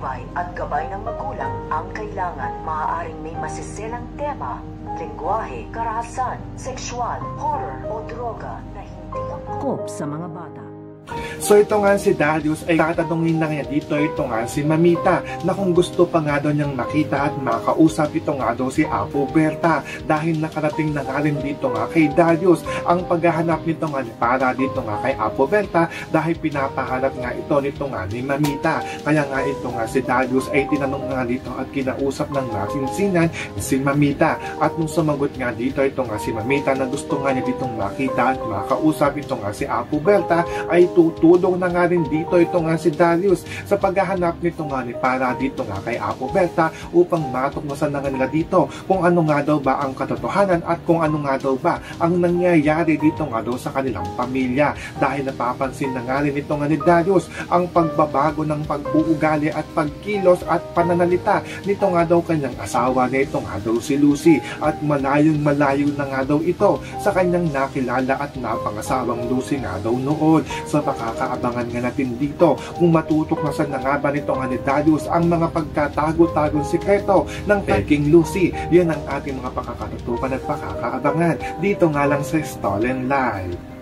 patnubay at gabay ng magulang ang kailangan. Maaaring may masiselang tema, lengguwahe, karahasan, sexual, horror o droga na hindi angkop sa mga bata. So ito nga si Darius ay tatanungin na niya dito ito nga si Mamita na kung gusto pa nga daw niyang makita at makausap ito nga daw si Apo Berta dahil nakarating na nga rin dito nga kay Darius ang paghahanap nito nga para dito nga kay Apo Berta dahil pinapahanap nga ito nito nga ni Mamita. Kaya nga ito nga si Darius ay tinanong nga dito at kinausap ng masinsinan si Mamita at nung sumagot nga dito ito nga si Mamita na gusto nga niya ditong makita at makausap ito nga si Apo Berta ay tutulong na nga rin dito ito nga si Darius sa paghahanap nito nga ni para dito nga kay Apo Berta upang matuknosan na nga nila dito kung ano nga daw ba ang katotohanan at kung ano nga daw ba ang nangyayari dito nga daw sa kanilang pamilya dahil napapansin na nga rin ito nga ni Darius ang pagbabago ng pag-uugali at pagkilos at pananalita nito nga daw kanyang asawa na ito nga daw si Lucy at malayong malayo na nga daw ito sa kanyang nakilala at napangasawang Lucy nga daw noon. So makakaabangan nga natin dito kung matutuknasan na nga ba nito nga ni Darius ang mga pagkatago-tagong sikreto ng Peking Lucy. Yan ang ating mga pakakatutupan at pakakaabangan dito nga lang sa Stolen Live.